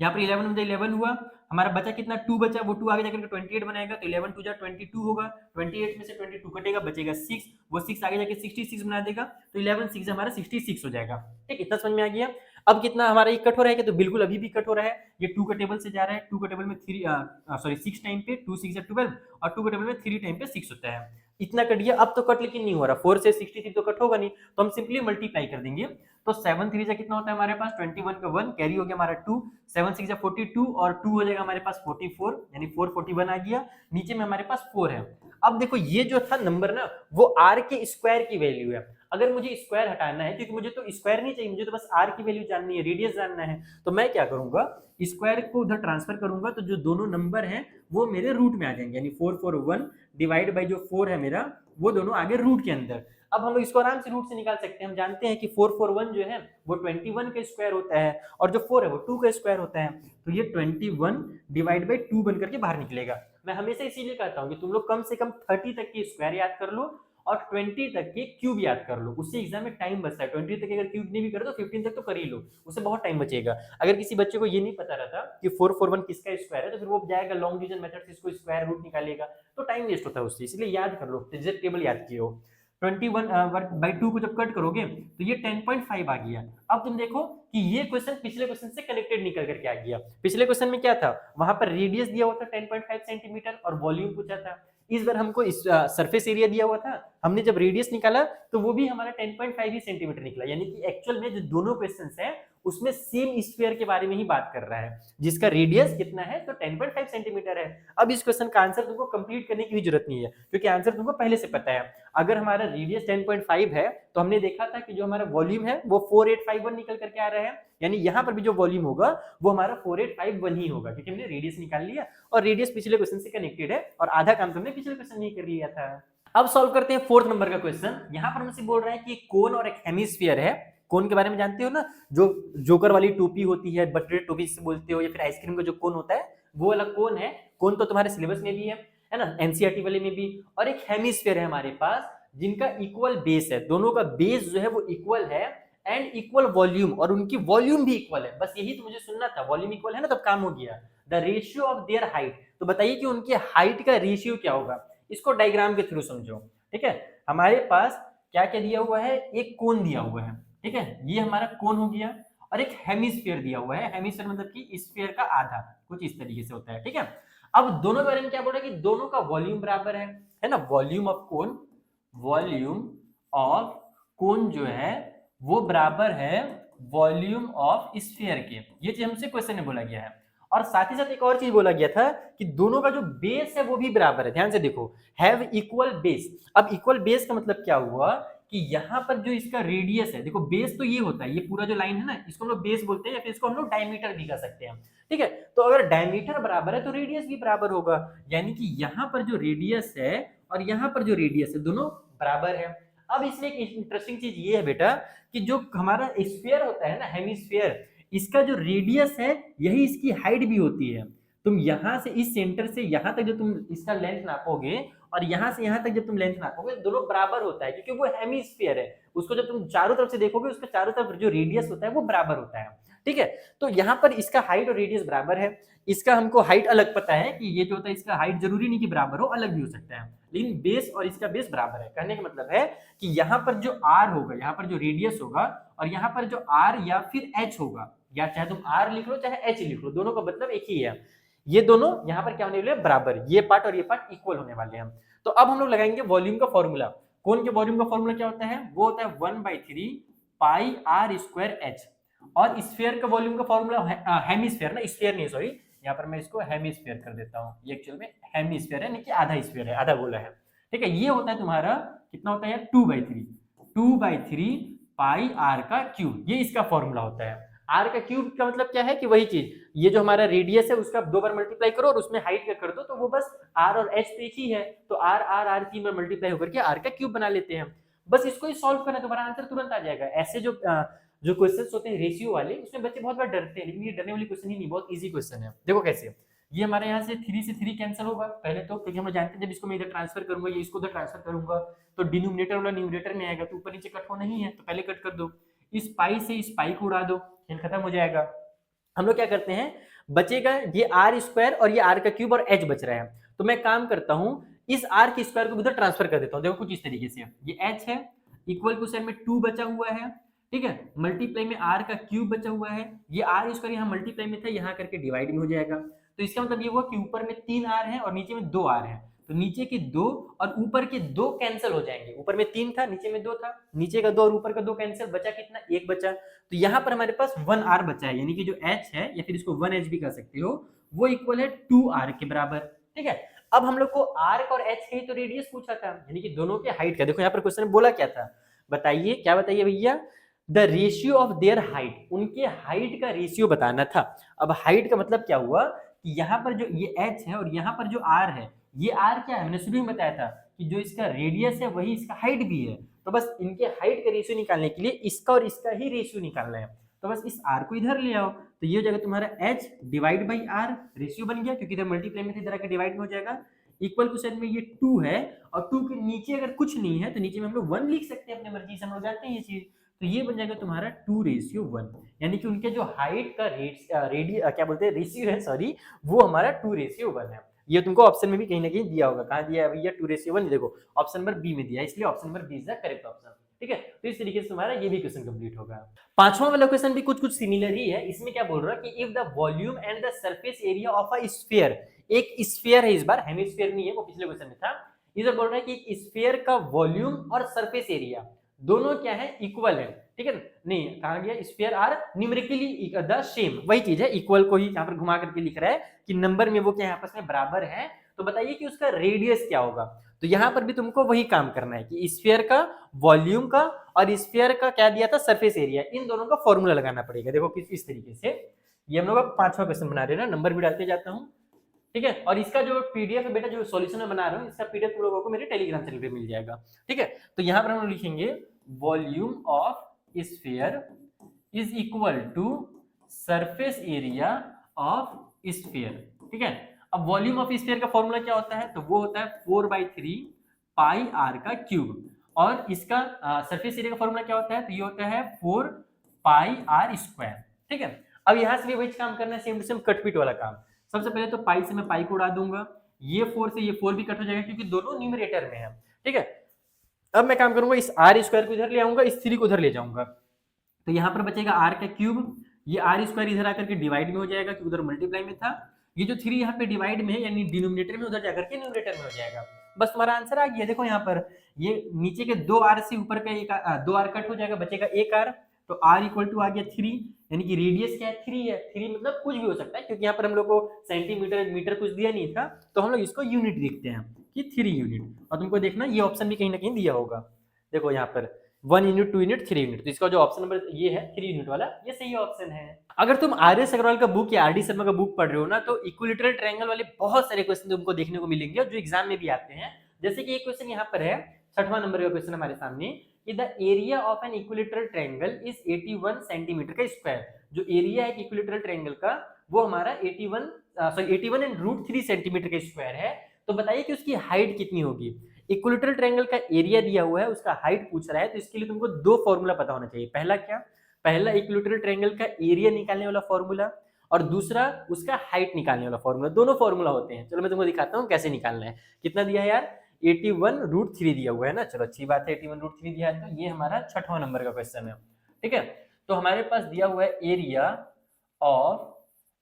A: यहाँ पर 11 में 11 हुआ, हमारा बचा कितना 2 बचा, वो 2 आगे जाकर 28 बनाएगा, तो 11 टू जा 22 होगा, 28 में से 22 कटेगा बचेगा 6, वो 6 आगे जाके 66 बना देगा, तो 11 6 हमारा 66 हो जाएगा। ठीक, इतना समझ में आ गया। अब कितना हमारा एक कट हो रहा है कि, तो बिल्कुल अभी भी कट हो रहा है, ये 2 का टेबल से जा रहा है, 2 का टेबल में 6 टाइम पे 2 6 12 और 2 का टेबल में 3 टाइम पे 6 होता है, इतना कट गया। अब तो कट लेकिन नहीं हो रहा, 4 से 63 तो कट होगा नहीं, तो हम सिंपली मल्टीप्लाई कर देंगे। तो 7 3 से कितना होता है हमारे पास 21 का 1 कैरी हो गया हमारा 2, 7 6 42 और 2 हो जाएगा हमारे पास 44, यानी 441 आ गया, नीचे में हमारे पास 4 है। अब देखो ये जो था नंबर ना वो r के स्क्वायर की वैल्यू है। अगर मुझे स्क्वायर हटाना है, क्योंकि मुझे तो स्क्वायर नहीं चाहिए, मुझे तो बस r की वैल्यू जाननी है, रेडियस जानना है, तो मैं क्या करूंगा, स्क्वायर को उधर ट्रांसफर करूंगा, तो जो दोनों नंबर हैं वो मेरे रूट में आ जाएंगे, यानी 441 डिवाइड बाई जो 4 है मेरा, वो दोनों आगे रूट के अंदर। अब हम लोग इसको आराम से रूट से निकाल सकते हैं, हम जानते हैं कि 441 जो है वो 21 का स्क्वायर होता है और जो 4 है वो 2 का स्क्वायर होता है, तो ये 21 डिवाइड बाई 2 बनकर के बाहर निकलेगा। मैं हमेशा इसीलिए कहता हूँ कि तुम लोग कम से कम 30 तक की स्क्वायर याद कर लो और 20 तक के क्यूब याद कर लो, उससे एग्जाम में टाइम बचता है। 20 तक अगर क्यूब नहीं भी करे तो 15 तक तो कर ही लो, उससे बहुत टाइम बचेगा। अगर किसी बच्चे को ये नहीं पता रहता कि 441 किसका स्क्वायर है, तो फिर वो जाएगा लॉन्ग डिवीजन मेथड से इसको स्क्वायर रूट निकालेगा, तो टाइम वेस्ट होता है उससे, इसलिए याद कर लो, एग्जैक्ट टेबल याद किए हो। 21/2 को जब कट करोगे तो ये 10.5 आ गया। अब तुम देखो कि ये क्वेश्चन पिछले क्वेश्चन से कनेक्टेड निकल करके आ गया। पिछले क्वेश्चन में क्या था, वहां पर रेडियस दिया हुआ था 10.5 सेंटीमीटर और वॉल्यूम पूछा था। इस बार हमको इस सरफेस एरिया दिया हुआ था, हमने जब रेडियस निकाला तो वो भी हमारा 10.5 ही सेंटीमीटर निकला, यानी कि एक्चुअल में जो दोनों क्वेश्चंस हैं उसमें सेम स्फीयर के बारे में ही बात कर रहा है, जिसका रेडियस कितना है तो 10.5 सेंटीमीटर है। अब इस क्वेश्चन का आंसर तुमको कंप्लीट करने की भी जरूरत नहीं है, क्योंकि आंसर तुमको पहले से पता है। अगर हमारा रेडियस 10.5 है तो हमने देखा था कि जो हमारा वॉल्यूम है वो 4851 निकल करके आ रहा है, यानी यहाँ पर भी जो वॉल्यूम होगा वो हमारा 4851 ही होगा, क्योंकि हमने रेडियस निकाल लिया और रेडियस पिछले क्वेश्चन से कनेक्टेड है और आधा काम तुमने पिछले क्वेश्चन में कर लिया था। अब सॉल्व करते हैं 4th नंबर का क्वेश्चन। यहाँ पर हमसे बोल रहा है कि एक कोन और एक हेमिस्फीयर है। कोन के बारे में जानते हो ना, जो जोकर वाली टोपी होती है, बटरे टोपी से बोलते हो, या फिर आइसक्रीम का जो कोन होता है वो वाला कोन है। कोन तो तुम्हारे सिलेबस में भी है ना, एनसीईआरटी वाले में भी। और एक हेमिस्फीयर है हमारे पास जिनका इक्वल बेस है, दोनों का बेस जो है वो इक्वल है एंड इक्वल वॉल्यूम, और उनकी वॉल्यूम भी इक्वल है। बस यही तो मुझे सुनना था, वॉल्यूम इक्वल है ना, तब काम हो गया। The ratio of their height, तो बताइए कि उनके हाइट का रेशियो क्या होगा, इसको डायग्राम के थ्रू समझो। ठीक है, हमारे पास क्या क्या दिया हुआ है, एक कोन दिया हुआ है, ठीक है, ये हमारा कोन हो गया, और एक हेमिस्फीयर दिया हुआ है। हेमिस्फीयर मतलब कि स्फीयर का आधा, कुछ इस तरीके से होता है। ठीक है, अब दोनों के बारे में क्या बोल रहा है कि दोनों का वॉल्यूम बराबर है ना, volume of cone, volume of cone जो है वो बराबर है वॉल्यूम ऑफ स्फीयर के। ये चीज हमसे क्वेश्चन में बोला गया है। और साथ ही साथ एक और चीज बोला गया था कि दोनों का जो बेस है वो भी बराबर है। ध्यान से देखो, हैव इक्वल बेस। अब इक्वल बेस का मतलब क्या हुआ कि यहाँ पर जो इसका रेडियस है, देखो बेस तो ये होता है, ये पूरा जो लाइन है ना, इसको हम लोग बेस बोलते हैं, या फिर इसको हम लोग डायमीटर भी कह सकते हैं। ठीक है, तो अगर डायमीटर बराबर है तो रेडियस भी बराबर होगा, यानी कि यहाँ पर जो रेडियस है और यहाँ पर जो रेडियस है दोनों बराबर है। अब इसमें एक इंटरेस्टिंग चीज ये है बेटा कि जो हमारा स्फीयर होता है ना, हेमिस्फीयर, इसका जो रेडियस है यही इसकी हाइट भी होती है। तुम यहां से इस सेंटर से यहां तक जो तुम इसका लेंथ नापोगे और यहां से यहां तक जब तुम लेंथ नापोगे दोनों बराबर होता है, क्योंकि वो हेमिस्फीयर है। उसको जब तुम चारों तरफ से देखोगे उसके चारों तरफ जो रेडियस होता है वो बराबर होता है। ठीक है, तो यहाँ पर इसका हाइट और रेडियस बराबर है। इसका हमको हाइट अलग पता है कि ये जो होता है इसका हाइट जरूरी नहीं कि बराबर हो, अलग भी हो सकता है, लेकिन बेस और इसका बेस बराबर है। कहने का मतलब है कि यहाँ पर जो r होगा, यहाँ पर जो रेडियस होगा, और यहाँ पर जो r या फिर h होगा, या चाहे तुम r लिख लो चाहे h लिख लो, दोनों का मतलब एक ही है। ये दोनों यहाँ पर क्या होने वाले हैं, बराबर, ये पार्ट और ये पार्ट इक्वल होने वाले हैं। तो अब हम लोग लगाएंगे वॉल्यूम का फॉर्मूला। कोन के वॉल्यूम का फॉर्मूला क्या होता है, वो होता है 1/3 पाई r स्क्वायर h। और स्फीयर का वॉल्यूम का फॉर्मूला, हेमिस्फीयर ना, स्फीयर नहीं सॉरी, यहाँ पर मैं इसको हेमिस्फीयर कर देता हूँ, ये एक्चुअल में हेमिस्फीयर है, नहीं कि आधा स्फीयर है, आधा गोला है। ठीक है, ये होता है तुम्हारा कितना होता है यार 2/3 पाई आर का क्यूब, ये इसका फॉर्मूला होता है। आर का क्यूब का मतलब क्या है कि वही चीज, ये जो हमारा रेडियस है उसका 2 बार मल्टीप्लाई करो और उसमें हाइट का कर दो, तो वो बस आर और एच तो एक ही है, तो आर आर आर 3 बार मल्टीप्लाई होकर के आर का क्यूब बना लेते हैं। बस इसको ही सॉल्व करना, तुम्हारा आंसर तुरंत आ जाएगा। ऐसे जो क्वेश्चंस होते हैं रेशियो वाले, उसमें बच्चे बहुत बार डरते हैं, लेकिन ये डरने वाली क्वेश्चन ही नहीं, बहुत इजी क्वेश्चन है। देखो कैसे, ये हमारे यहाँ से 3 से 3 कैंसिल होगा पहले तो, क्योंकि हम जानते हैं जब इसको मैं इधर ट्रांसफर करूंगा, ये इसको उधर ट्रांसफर करूंगा, तो डिनोमिनेटर वाला न्यूमरेटर में आएगा, तो ऊपर नीचे कट होना ही है, तो पहले कट कर दो। इस पाई से इस पाई को उड़ा दो, खेल खत्म हो जाएगा। हम लोग क्या करते हैं, बचेगा ये आर स्क्वायर और ये आर का क्यूब और एच बच रहा है, तो मैं काम करता हूं इस आर के स्क्वायर को उधर ट्रांसफर कर देता हूं। देखो कुछ इस तरीके से, ये एच है, इक्वल टू साइड में 2 बचा हुआ है, ठीक है, मल्टीप्लाई में आर का क्यूब बचा हुआ है, ये आर स्क्वायर यहाँ मल्टीप्लाई में था, यहाँ करके डिवाइड में हो जाएगा। तो इसका मतलब ये हुआ कि ऊपर में 3 आर है और नीचे में 2 आर है, तो नीचे के 2 और ऊपर के 2 कैंसिल हो जाएंगे। ऊपर में 3 था, नीचे में 2 था, नीचे का 2 और ऊपर का 2 कैंसिल, बचा कितना, 1 बचा। तो यहाँ पर हमारे पास 1 आर बचा है, यानी कि जो एच है, या फिर इसको 1 एच भी कह सकते हो, वो इक्वल है 2 आर के बराबर। ठीक है, अब हम लोग को आर और एच के तो रेडियस पूछा था, यानी कि दोनों के हाइट का। देखो यहाँ पर क्वेश्चन में बोला क्या था, बताइए क्या, बताइए भैया, the ratio of their height, उनके हाइट का रेशियो बताना था। अब हाइट का मतलब क्या हुआ कि यहाँ पर जो ये h है और यहाँ पर जो r है, ये r क्या है, मैंने शुरू में बताया था कि जो इसका रेडियस है वही इसका हाइट भी है, तो बस इनके हाइट का रेशियो निकालने के लिए इसका और इसका ही रेशियो निकालना है, तो बस इस r को इधर ले आओ, तो ये हो जाएगा तुम्हारा h divide by r, ratio बन गया क्योंकि इधर मल्टीप्लाई में इधर आके डिवाइड में हो जाएगा। इक्वल टू साइड में ये 2 है और 2 के नीचे अगर कुछ नहीं है तो नीचे में हम लोग 1 लिख सकते हैं अपनी मर्जी से, हम लोग जानते हैं ये चीज, तो ये बन जाएगा तुम्हारा 2:1, यानी कि उनके जो हाइट का क्या बोलते हैं रेशियो है, सॉरी, वो हमारा 2:1 है। ये तुमको ऑप्शन में भी कहीं ना कहीं दिया होगा, कहाँ दिया है भैया 2:1, देखो ऑप्शन नंबर बी में दिया है, इसलिए option number B is the correct option. ठीक है, तो इस तरीके से तुम्हारा ये भी क्वेश्चन कंप्लीट होगा। पांचवा वाला क्वेश्चन भी कुछ सिमिलर ही है। इसमें क्या बोल रहा है कि if the volume and the surface area of a sphere, एक स्फीयर है, इस बार हेमिस्फीयर नहीं है, वो पिछले क्वेश्चन में था। इधर बोल रहा है कि स्फीयर का वॉल्यूम और सरफेस एरिया दोनों क्या है, इक्वल है। ठीक है, नहीं कहा गया sphere are numerically the same, वही चीज है, इक्वल को ही यहाँ पर घुमा करके लिख रहा है कि नंबर में वो क्या है, आपस में बराबर है, तो बताइए कि उसका रेडियस क्या होगा। तो यहाँ पर भी तुमको वही काम करना है कि स्फीयर का वॉल्यूम का और स्फीयर का क्या दिया था, सरफेस एरिया, इन दोनों का फॉर्मूला लगाना पड़ेगा। देखो किस इस तरीके से, ये हम लोग पांचवा क्वेश्चन बना रहे हैं ना, नंबर भी डालते जाता हूँ। ठीक है, और इसका जो पीडीएफ है बेटा, जो सॉल्यूशन मैं बना रहा हूँ, इसका पीडीएफ तुम लोगों को मेरे टेलीग्राम चैनल पे मिल जाएगा। ठीक है, तो यहाँ पर हम लिखेंगे volume of sphere is equal to surface area of sphere. ठीक है, अब वॉल्यूम ऑफ स्फीयर का फॉर्मूला क्या होता है, तो वो होता है 4/3 पाई आर का क्यूब, और इसका सरफेस एरिया का फॉर्मूला क्या होता है, तो ये होता है 4 पाई आर स्क्वायर। ठीक है, अब यहाँ से भी वही काम करना है, सेम टू सेम कटपीट वाला काम। सबसे पहले तो पाई से मैं पाई को उड़ा दूंगा, ये 4 से ये 4 भी कट हो जाएगा क्योंकि दोनों न्यूमरेटर में है। ठीक है, अब मैं काम करूंगा, इस आर स्क्वायर को इधर ले आऊंगा, इस 3 को उधर ले जाऊंगा, तो यहाँ पर बचेगा आर का क्यूब, ये आर स्क्वायर इधर आकर के डिवाइड में हो जाएगा क्योंकि उधर मल्टीप्लाई में था, ये जो 3 यहाँ पे डिवाइड में है यानी डिनोमिनेटर में, उधर जाकर के न्यूमरेटर में हो जाएगा। बस तुम्हारा आंसर आ गया। देखो यहाँ पर ये नीचे के 2 आर से ऊपर का एक 2 आर कट हो जाएगा, बचेगा 1 आर, तो आर इक्वल टू आ गया 3, यानी कि रेडियस क्या है, 3 है। 3 मतलब कुछ भी हो सकता है क्योंकि यहाँ पर हम लोग को सेंटीमीटर मीटर कुछ दिया नहीं था, तो हम लोग इसको यूनिट देखते हैं कि 3 यूनिट, और तुमको देखना ये ऑप्शन भी कहीं ना कहीं दिया होगा। देखो यहाँ पर 1 यूनिट 2 यूनिट 3 यूनिट, तो इसका जो ऑप्शन नंबर ये है 3 यूनिट वाला, ये सही ऑप्शन है। अगर तुम आर एस अग्रवाल का बुक या आर डी शर्मा का बुक पढ़ रहे हो ना, तो इक्विलेटरल ट्रायंगल वाले बहुत सारे क्वेश्चन तुमको देखने को मिलेंगे जो एग्जाम में भी आते हैं। जैसे कि एक क्वेश्चन यहाँ पर है, 6वां नंबर का क्वेश्चन हमारे सामने, कि the area of an equilateral triangle is 81 centimetre का स्क्वायर। जो एरिया है इक्विलेटरल ट्रायंगल का, वो हमारा 81 एंड √3 सेंटीमीटर का स्क्वायर है। तो बताइए कि उसकी हाइट कितनी होगी। इक्विलेटरल ट्रायंगल का एरिया दिया हुआ है, उसका हाइट पूछ रहा है, तो इसके लिए तुमको 2 फॉर्मूला पता होना चाहिए। पहला क्या, पहला इक्विलेटरल ट्रायंगल का एरिया निकालने वाला फॉर्मूला, और दूसरा उसका हाइट निकालने वाला फॉर्मूला। दोनों फॉर्मूला होते हैं, चलो मैं तुमको दिखाता हूँ कैसे निकालना है। कितना दिया है यार, 81 √3 दिया हुआ है ना, चलो अच्छी बात है, 81 √3 दिया है, तो ये हमारा 6वां नंबर का क्वेश्चन है। ठीक है, तो हमारे पास दिया हुआ है एरिया ऑफ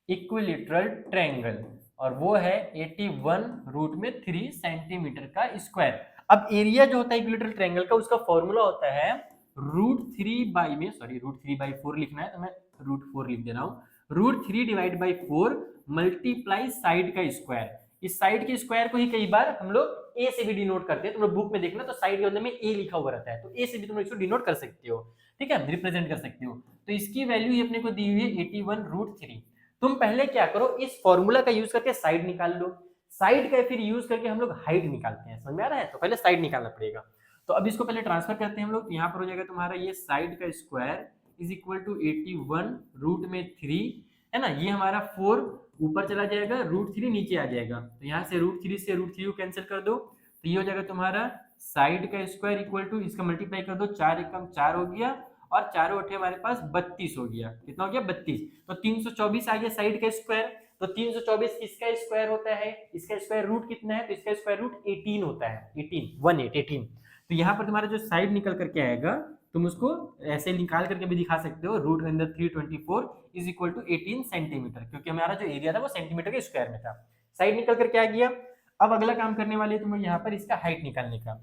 A: इक्विलेटरल ट्रायंगल, और वो है 81 √3 सेंटीमीटर का स्क्वायर। अब एरिया जो होता है इक्विलेटरल ट्रायंगल का, उसका फॉर्मूला होता है √3 बाई में, सॉरी √3/4 लिखना है तो मैं √4 लिख दे रहा हूँ, √3 डिवाइड बाई 4 मल्टीप्लाई साइड का स्क्वायर। इस साइड के स्क्वायर को ही कई बार हम लोग ए से भी डिनोट करते हैं। तुम लोग बुक में देखना तो साइड के अंदर में ए लिखा हुआ रहता है, तो ए से भी तुम लोग इसको डिनोट कर सकते हो, ठीक है, रिप्रेजेंट कर सकते हो। तो इसकी वैल्यू ही अपने को दी हुई है 81√3। तुम पहले क्या करो, इस फॉर्मूला का यूज करके साइड निकाल लो, साइड का फिर यूज करके हम लोग हाइट निकालते हैं। समझ में आ रहा है? तो पहले साइड निकालना पड़ेगा। तो अब इसको पहले ट्रांसफर करते हैं हम लोग। यहाँ पर हो जाएगा तुम्हारा ये साइड का स्क्वायर इज इक्वल टू 81√3, है ना। ये हमारा 4 ऊपर चला जाएगा, √3 नीचे आ जाएगा। तो यहाँ से √3 से √3 को कैंसिल कर दो, तो ये हो जाएगा तुम्हारा साइड का स्क्वायर इक्वल टू, इसका मल्टीप्लाई कर दो, 4 एकम 4 हो गया, और 4 अठे हमारे पास 32 हो गया। कितना हो गया? 32। तो 324 आ गया साइड का स्क्वायर। तो 324 किसका स्क्वायर होता है? इसका स्क्वायर रूट कितना है? तो इसका स्क्वायर रूट 18 होता है, 18। तो यहाँ पर तुम्हारा जो साइड निकल करके आएगा, तुम उसको ऐसे निकाल करके भी दिखा सकते हो, रूट के अंदर 324 इज इक्वल टू 18 सेंटीमीटर, क्योंकि हमारा जो एरिया था वो सेंटीमीटर के स्क्वायर में था। साइड निकल करके आ गया। अब अगला काम करने वाले तुम यहाँ पर इसका हाइट निकालने का।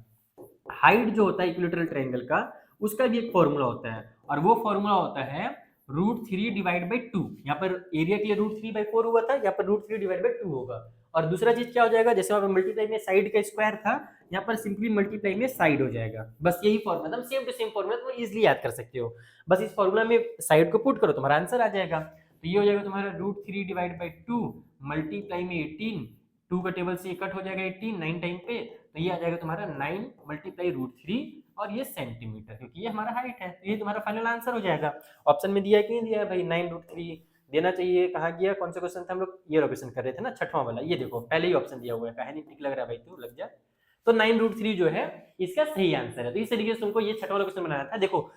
A: हाइट जो होता है इक्विलेटरल ट्रायंगल का, उसका भी एक फॉर्मूला होता है, और वो फॉर्मूला होता है √3 डिवाइड बाई 2। यहाँ पर एरिया के लिए √3/4 हुआ था, यहाँ पर √3 डिवाइड बाई 2 होगा। और दूसरा चीज क्या हो जाएगा, जैसे वहां पर मल्टीप्लाई में साइड का स्क्वायर था, यहाँ पर सिंपली मल्टीप्लाई में साइड हो जाएगा। बस यही formula, same to same formula, तुम इजीली याद कर सकते हो। बस इस फॉर्मूला में साइड को पुट करो, तुम्हारा आंसर आ जाएगा। तो ये हो जाएगा तुम्हारा √3 डिवाइड बाई 2 मल्टीप्लाई में 18, 2 का टेबल से कट हो जाएगा 18 9 टाइम पे, तो ये आ जाएगा तुम्हारा 9 मल्टीप्लाई √3, और ये सेंटीमीटर, क्योंकि ये हमारा हाइट है। तो ये तुम्हारा फाइनल आंसर हो जाएगा। ऑप्शन में दिया है कि नहीं दिया है भाई? 9√3 देना चाहिए। कहाँ गया? कौन सा क्वेश्चन था? हम लोग ये क्वेश्चन कर रहे थे ना, छठवां वाला। ये देखो पहले ही ऑप्शन दिया हुआ है, कहा नहीं ठीक लग रहा है भाई, तू लग जा। तो 9√3 जो है इसका सही आंसर है। तो इस तरीके से तुमको ये छठा वाला क्वेश्चन बनाना था। देखो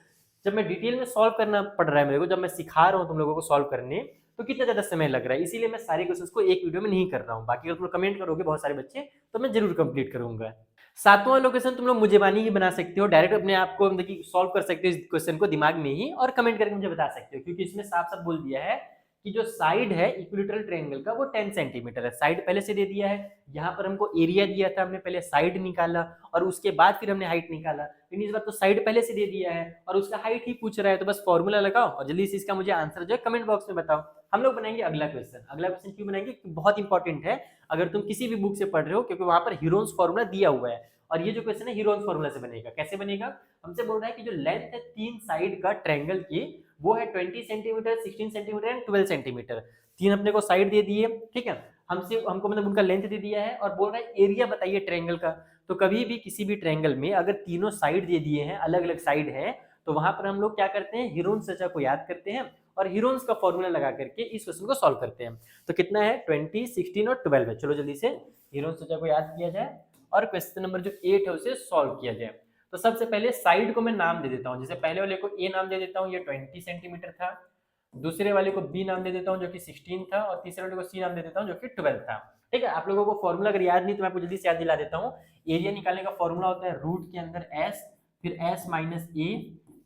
A: जब मैं डिटेल में सॉल्व करना पड़ रहा है मेरे को, जब मैं सिखा रहा हूँ तुम लोगों को सॉल्व करने, तो कितना ज्यादा समय लग रहा है, इसीलिए मैं सारे क्वेश्चंस को एक वीडियो में नहीं कर रहा हूँ। बाकी अगर तुम लोग कमेंट करोगे बहुत सारे बच्चे, तो मैं जरूर कंप्लीट करूंगा। सातवां लोकेशन तुम लोग मुझे बानी ही बना सकते हो, डायरेक्ट अपने आप को मतलब सॉल्व कर सकते हो इस क्वेश्चन को दिमाग में ही, और कमेंट करके मुझे बता सकते हो, क्योंकि इसमें साफ साफ बोल दिया है कि जो साइड है इक्विलेटरल ट्रायंगल का वो 10 सेंटीमीटर है। साइड पहले से दे दिया है, यहाँ पर हमको एरिया दिया था, हमने पहले साइड निकाला और उसके बाद फिर हमने हाइट निकाला। लेकिन इस बार तो साइड पहले से दे दिया है और उसका हाइट ही पूछ रहा है, तो बस फॉर्मूला लगाओ और जल्दी से इसका मुझे आंसर जो है कमेंट बॉक्स में बताओ। हम लोग बनाएंगे अगला क्वेश्चन। अगला क्वेश्चन क्यों बनाएंगे? बहुत इंपॉर्टेंट है अगर तुम किसी भी बुक से पढ़ रहे हो, क्योंकि वहां पर हीरोन्स फॉर्मूला दिया हुआ है, और ये जो क्वेश्चन है हीरोन्स फॉर्मूला से बनेगा। कैसे बनेगा? हमसे बोल रहा है कि जो लेंथ है 3 साइड का ट्रायंगल की, वो है 20 सेंटीमीटर, 16 सेंटीमीटर एंड 12 सेंटीमीटर। 3 अपने को साइड दे दिए, ठीक है, हमको मतलब उनका लेंथ दे दिया है, और बोल रहा है एरिया बताइए ट्रायंगल का। तो कभी भी किसी भी ट्रायंगल में अगर तीनों साइड दे दिए हैं, अलग अलग साइड है, तो वहां पर हम लोग क्या करते हैं, हीरोन्स सचा को याद करते हैं और हीरोन्स का फॉर्मूला लगा करके इस क्वेश्चन को सॉल्व करते हैं। तो कितना है? 20, 16 और 12 है। चलो जल्दी से हीरोन्स सचा को याद किया जाए और क्वेश्चन नंबर जो 8 है उसे सॉल्व किया जाए। तो सबसे पहले साइड को मैं नाम दे देता हूँ। जैसे पहले वाले को ए नाम दे देता हूँ, ये 20 सेंटीमीटर था। दूसरे वाले को बी नाम दे देता हूँ जो कि 16 था, और तीसरे वाले को सी नाम दे देता हूँ जो कि 12 था। ठीक है, आप लोगों को फॉर्मूला अगर याद नहीं तो मैं आपको जल्दी से याद दिला देता हूँ। एरिया निकालने का फॉर्मूला होता है रूट के अंदर एस, फिर एस माइनस ए,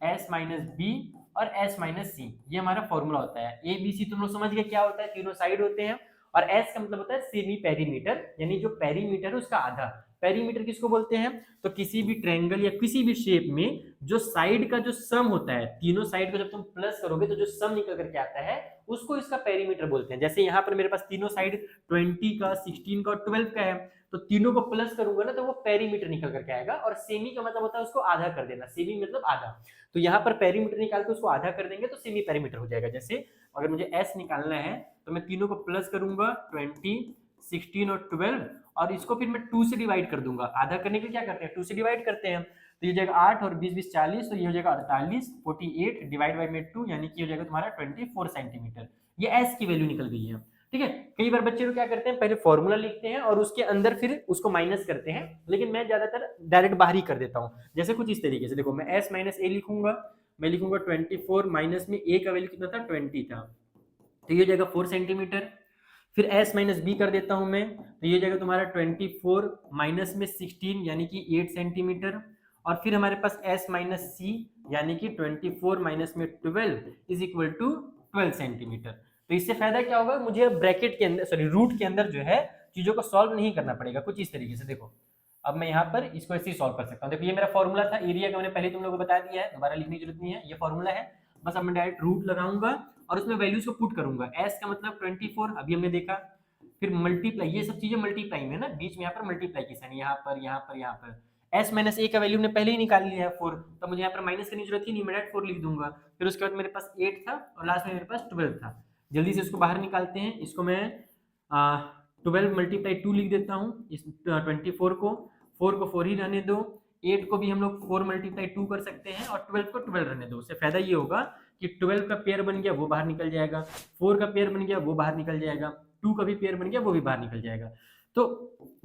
A: एस माइनस बी और एस माइनस सी। ये हमारा फॉर्मूला होता है। ए बी सी तुम लोग समझ गए क्या होता है? तीनों साइड होते हैं। और एस का मतलब होता है सेमी पेरीमीटर, यानी जो पेरीमीटर है उसका आधा। पेरीमीटर किसको बोलते हैं? तो किसी भी ट्रायंगल या किसी भी शेप में जो साइड का जो सम होता है, तीनों साइड को जब तुम प्लस करोगे तो जो सम निकल करके आता है उसको इसका पेरीमीटर बोलते हैं। जैसे यहाँ पर मेरे पास तीनों साइड 20 का, 16 का और 12 का है, तो तीनों को प्लस करूंगा ना तो वो पेरीमीटर निकल करके आएगा। और सेमी का मतलब होता है उसको आधा कर देना, सेमी मतलब आधा। तो यहाँ पर पेरीमीटर निकाल के उसको आधा कर देंगे तो सेमी पेरीमीटर हो जाएगा। जैसे अगर मुझे एस निकालना है तो मैं तीनों को प्लस करूंगा, 20, 16 और 12, और इसको फिर मैं 2 से डिवाइड कर दूंगा। आधा करने के लिए क्या करते हैं? 2 से डिवाइड करते हैं। तो ये हो जाएगा 8 और 20 20 40, तो ये हो जाएगा 48, 48 डिवाइड बाय में 2, यानी कि हो जाएगा तुम्हारा 24 सेंटीमीटर। ये एस की वैल्यू निकल गई है। ठीक है, कई बार बच्चे लोग क्या करते हैं, पहले फॉर्मूला लिखते हैं और उसके अंदर फिर उसको माइनस करते हैं, लेकिन मैं ज्यादातर डायरेक्ट बाहर ही कर देता हूँ। जैसे कुछ इस तरीके से देखो, मैं एस माइनस ए लिखूंगा, मैं लिखूंगा 24 माइनस में ए का वैल्यू कितना था? 20 था, तो ये हो जाएगा 4 सेंटीमीटर। फिर s माइनस बी कर देता हूं मैं, तो ये जाएगा तुम्हारा 24 माइनस में 16 यानी कि 8 सेंटीमीटर। और फिर हमारे पास s माइनस सी यानी कि 24 माइनस में 12 इज इक्वल टू 12 सेंटीमीटर। तो इससे फायदा क्या होगा, मुझे ब्रैकेट के अंदर, सॉरी रूट के अंदर जो है चीजों को सॉल्व नहीं करना पड़ेगा। कुछ इस तरीके से देखो, अब मैं यहाँ पर इसको ऐसे ही सॉल्व कर सकता हूँ। देखो ये मेरा फॉर्मूला था एरिया का, मैंने पहले तुम लोगों को बता दिया है, दोबारा लिखने की जरूरत नहीं है, ये फॉर्मूला है। बस अब मैं डायरेक्ट रूट लगाऊंगा और उसमें वैल्यूज को पुट करूंगा। s का मतलब 24 अभी हमने देखा, फिर मल्टीप्लाई, ये सब चीजें मल्टीप्लाई में ना, बीच में यहाँ पर मल्टीप्लीकेशन, यहाँ पर यहाँ पर यहाँ पर s माइनस a का वैल्यू हमने पहले ही निकाल लिया है 4, तो मुझे यहाँ पर माइनस करने की जरूरत ही नहीं, मैं डायरेक्ट 4 लिख दूंगा। फिर उसके बाद मेरे पास 8 था और लास्ट में मेरे पास 12 था। जल्दी से इसको बाहर निकालते हैं, इसको मैं 12 मल्टीप्लाई 2 लिख देता हूँ, इस 24 को, 4 को 4 ही रहने दो, 8 को भी हम लोग 4 मल्टीप्लाई 2 कर सकते हैं और 12 को 12 रहने दो। उससे फायदा ये होगा कि 12 का पेयर बन गया वो बाहर निकल जाएगा, 4 का पेयर बन गया वो बाहर निकल जाएगा, 2 का भी पेयर बन गया वो भी बाहर निकल जाएगा। तो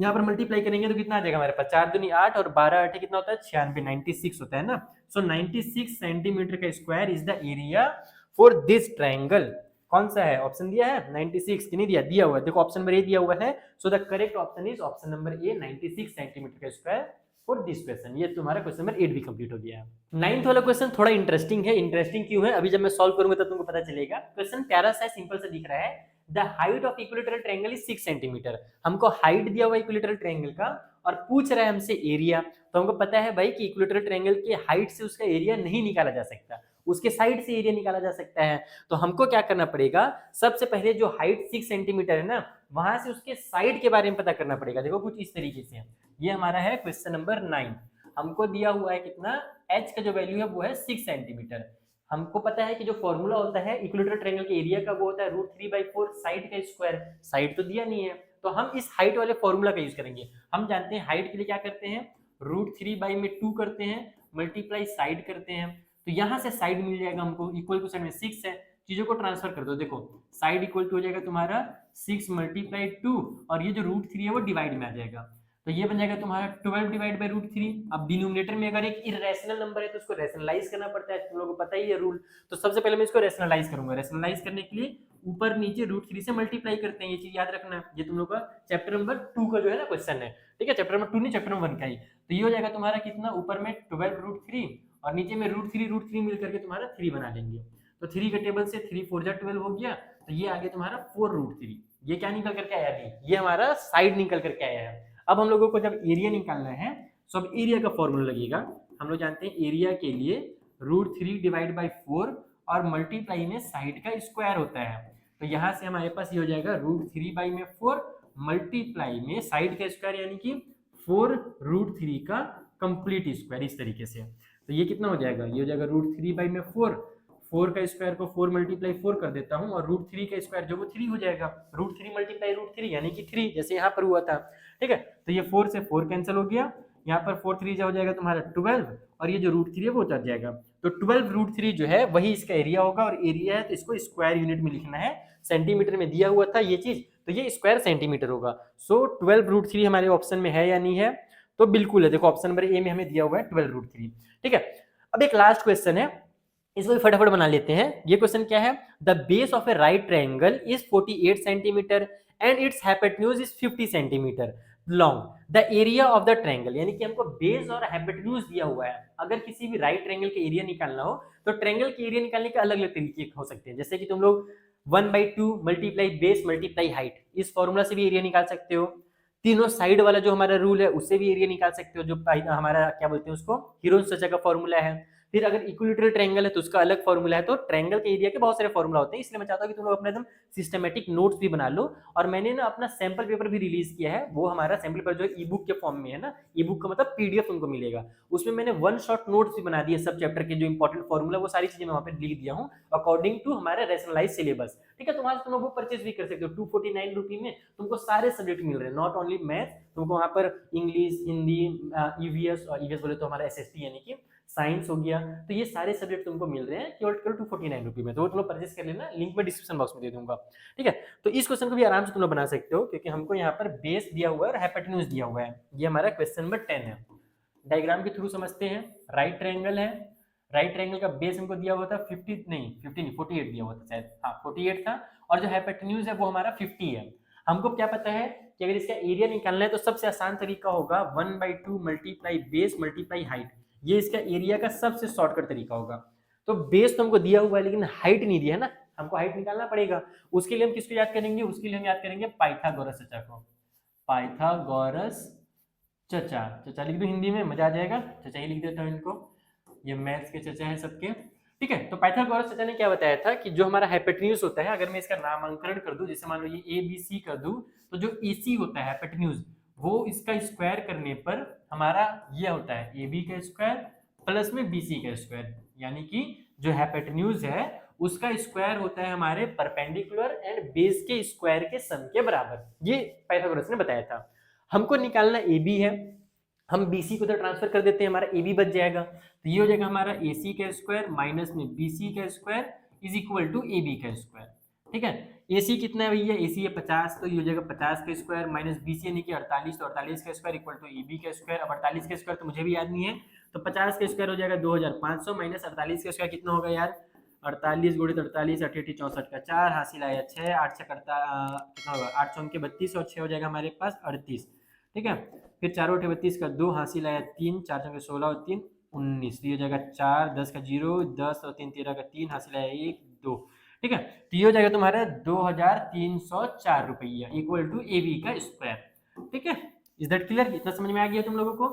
A: यहाँ पर मल्टीप्लाई करेंगे तो कितना आ जाएगा हमारे पास, 4 दूनी 8 और 12 8 कितना होता है 96, 96 होता है ना। सो 96 सेंटीमीटर का square is the area for this triangle. कौन सा है, ऑप्शन दिया है 96 कि नहीं दिया, दिया हुआ है, देखो ऑप्शन नंबर ए दिया हुआ है। So the correct option is option number A, 96 centimetre का स्क्वायर फॉर दिस क्वेश्चन। ये तुम्हारा क्वेश्चन नंबर 8 भी कंप्लीट हो गया है। 9th वाला क्वेश्चन थोड़ा इंटरेस्टिंग है। इंटरेस्टिंग क्यों है, अभी जब मैं सॉल्व करूंगा तब तुमको पता चलेगा। क्वेश्चन प्यारा सा सिंपल सा दिख रहा है। The height of equilateral triangle is 6 centimetre. हमको हाइट दिया हुआ इक्विलेटरल ट्रायंगल का और पूछ रहा है हमसे एरिया। तो हमको पता है भाई कि इक्विलेटरल ट्रायंगल के हाइट से उसका एरिया नहीं निकाला जा सकता, उसके साइड से एरिया निकाला जा सकता है। तो हमको क्या करना पड़ेगा, सबसे पहले जो हाइट 6 सेंटीमीटर है ना, वहां से उसके साइड के बारे में पता करना पड़ेगा। देखो कुछ इस तरीके से, ये हमारा है क्वेश्चन नंबर 9। हमको दिया हुआ है कितना, h का जो वैल्यू है वो है 6 सेंटीमीटर। हमको पता है कि जो फॉर्मूला होता है इक्विलेटरल ट्रायंगल के एरिया का वो होता है √3/4 साइड का स्क्वायर। साइड तो दिया नहीं है, तो हम इस हाइट वाले फॉर्मूला का यूज करेंगे। हम जानते हैं हाइट के लिए क्या करते हैं, √3/2 करते हैं, मल्टीप्लाई साइड करते हैं। तो यहाँ से साइड मिल जाएगा हमको, इक्वल टू साइड में 6 है, चीजों को ट्रांसफर कर दो। देखो साइड इक्वल टू हो जाएगा तुम्हारा 6 मल्टीप्लाई 2 और ये जो √3 है वो डिवाइड में आ जाएगा। तो ये बन जाएगा तुम्हारा 12 डिवाइड बाई √3। अब डिनोमिनेटर में अगर एक इरेशनल नंबर है तो उसको रैशनलाइज करना पड़ता है, तुम लोगों को पता ही है रूल। तो सबसे पहले मैं इसको रैशनलाइज करूंगा। रैशनलाइज करने के लिए ऊपर नीचे √3 से मल्टीप्लाई करते हैं, ये चीज याद रखना। ये तुम लोग का चैप्टर नंबर 2 का जो है ना क्वेश्चन है, ठीक है, चैप्टर नंबर 2 नहीं, चैप्टर नंबर 1 का ही। तो ये हो जाएगा तुम्हारा कितना, ऊपर में 12 √3 और नीचे में √3 मिल करके तुम्हारा 3 बना लेंगे। तो 3 के टेबल से 3 4 12 हो गया, तो ये आगे तुम्हारा 4 √3। ये क्या निकल करके आया अभी, ये हमारा साइड निकल करके आया है। अब हम लोगों को जब एरिया निकालना है, तो अब एरिया का फॉर्मूला लगेगा। हम लोग जानते हैं एरिया के लिए √3 डिवाइड बाई 4 और मल्टीप्लाई में साइड का स्क्वायर होता है। तो यहाँ से हमारे पास ये हो जाएगा √3/4 मल्टीप्लाई में साइड का स्क्वायर यानी कि 4 √3 का कंप्लीट स्क्वायर, इस तरीके से। तो ये कितना हो जाएगा, ये हो जाएगा √3/4, 4 का स्क्वायर को 4 मल्टीप्लाई 4 कर देता हूँ और √3 का स्क्वायर जो वो 3 हो जाएगा, √3 मल्टीप्लाई √3 यानी कि 3, जैसे यहाँ पर हुआ था, ठीक है। तो ये 4 से 4 कैंसिल हो गया, यहाँ पर 4 3 हो जाएगा तुम्हारा 12 और ये जो √3 है वो उतर जाएगा। तो 12 √3 जो है वही इसका एरिया होगा, और एरिया है तो इसको स्क्वायर यूनिट में लिखना है। सेंटीमीटर में दिया हुआ था ये चीज, तो ये स्क्वायर सेंटीमीटर होगा। सो 12 √3 हमारे ऑप्शन में है या नहीं है, तो बिल्कुल है। देखो ऑप्शन नंबर ए में हमें दिया हुआ है 12 √3, ठीक है। अब एक लास्ट क्वेश्चन है, इसको भी फटाफट बना लेते हैं। ये क्वेश्चन क्या है, the base of A right triangle is 48 centimetre and it's hypotenuse is 50 centimetre long. The area of the triangle, यानी कि हमको बेस और हाइपोटेन्यूज दिया हुआ है। अगर किसी भी राइट ट्रायंगल के एरिया निकालना हो तो ट्रायंगल के एरिया निकालने के अलग अलग तरीके हो सकते हैं। जैसे कि तुम लोग 1/2 मल्टीप्लाई बेस मल्टीप्लाई हाइट, इस फॉर्मूला से भी एरिया निकाल सकते हो। तीनों साइड वाला जो हमारा रूल है उससे भी एरिया निकाल सकते हो, जो हमारा क्या बोलते हैं उसको, हीरोन्स चचा का फॉर्मूला है। फिर अगर इक्विलेटरल ट्रायंगल है तो उसका अलग फॉर्मूला है। तो ट्रायंगल के एरिया के बहुत सारे फॉर्मूला होते हैं, इसलिए मैं चाहता हूं कि तुम लोग अपना एकदम सिस्टमेटिक नोट्स भी बना लो। और मैंने ना अपना सैंपल पेपर भी रिलीज किया है, वो हमारा सैंपल पेपर जो है ई बुक के फॉर्म में है ना, ई बुक का मतलब पीडीएफ तुमको मिलेगा। उसमें मैंने 1 शॉट नोट्स भी बना दिए, सब चैप्टर के जो इंपॉर्टेंट फॉर्मूला वो सारी चीजें मैं वहां पे लिख दिया हूँ अकॉर्डिंग टू हमारा रैशनलाइज सिलेबस, ठीक है। तो वहां से तुम लोग वो परचेज भी कर सकते हो। 249 रुपीज में तुमको सारे सब्जेक्ट मिल रहे हैं, नॉट ओनली मैथ। तुमको वहां पर इंग्लिश, हिंदी, ईवीएस, और ईवीएस बोले तो हमारा एसएसटी यानी कि साइंस हो गया, तो ये सारे सब्जेक्ट तुमको मिल रहे हैं केवल 249 रुपीज में। तो वो तुम लोग परचेस कर लेना, लिंक में डिस्क्रिप्शन बॉक्स में दे दूंगा, ठीक है। तो इस क्वेश्चन को भी आराम से तुम लोग बना सकते हो, क्योंकि हमको यहाँ पर बेस दिया हुआ है और हाइपोटेन्यूज दिया हुआ है। ये हमारा क्वेश्चन नंबर 10 है। डायग्राम के थ्रू समझते हैं। राइट ट्रायंगल है, राइट ट्रायंगल का बेस हमको दिया हुआ था 50 नहीं 48 दिया हुआ था शायद, हाँ 48 था, और जो हाइपोटेन्यूज है वो हमारा 50 है। हमको क्या पता है कि अगर इसका एरिया निकालना है तो सबसे आसान तरीका होगा 1/2 मल्टीप्लाई बेस मल्टीप्लाई हाइट। ये इसका एरिया का सबसे शॉर्टकट तरीका होगा। तो बेस तो हमको दिया हुआ है लेकिन हाइट नहीं दिया है ना, हमको हाइट निकालना पड़ेगा। उसके लिए हम किसको याद करेंगे, उसके लिए हम याद करेंगे पाइथागोरस चचा को। पाइथागोरस चचा, चचा लिख दो हिंदी में, मजा आ जाएगा, चचा ही लिख देता हूँ इनको, ये मैथ्स के चचा है सबके। ठीक है। तो पाइथागोरस चाचा ने क्या बताया था कि जो हमारा हाइपोटेन्यूज होता है, अगर मैं इसका नामांकन कर दूं, जैसे मान लो ये ए बी सी कर दूं, तो जो AC होता है हाइपोटेन्यूज, वो इसका स्क्वायर करने पर हमारा ये होता है AB का स्क्वायर प्लस में BC का स्क्वायर, यानी कि जो हाइपोटेन्यूज है उसका स्क्वायर होता है हमारे परपेंडिकुलर एंड बेस के स्क्वायर के सम के बराबर। ये पाइथागोरस ने बताया था। हमको निकालना AB है, हम BC को तो ट्रांसफर कर देते हैं, हमारा AB बच जाएगा। तो ये हो जाएगा हमारा AC का स्क्वायर माइनस में BC का square is equal to AB का स्क्वायर। ठीक है। AC कितना है भैया, AC है 50, तो ये हो जाएगा 50 का स्क्वायर माइनस BC यानी कि 48, तो 48 का स्क्वायर इक्वल टू AB का स्क्वायर। अब 48 का स्क्वायर तो मुझे भी याद नहीं है, तो 50 का स्क्वायर हो जाएगा 2500 माइनस 48 का स्क्वायर कितना होगा यार, 48 गुणित 48, 88 64 का 4 हासिल आया 6, 8 से करता कितना होगा, 8 चौके 32 और 6 हो जाएगा हमारे पास 38। ठीक है। फिर 4 8 32 का 2 हासिल आया 3, 4 चौके 16 और 3 19, ये हो जाएगा 4, 10 का 0, 10 और 3 13 का 3 हासिल आया 1 2। ठीक है। तो ये हो जाएगा तुम्हारा 2304 रुपया इक्वल टू AB का स्क्वायर। ठीक है। इज दैट क्लियर, इतना समझ में आ गया तुम लोगों को।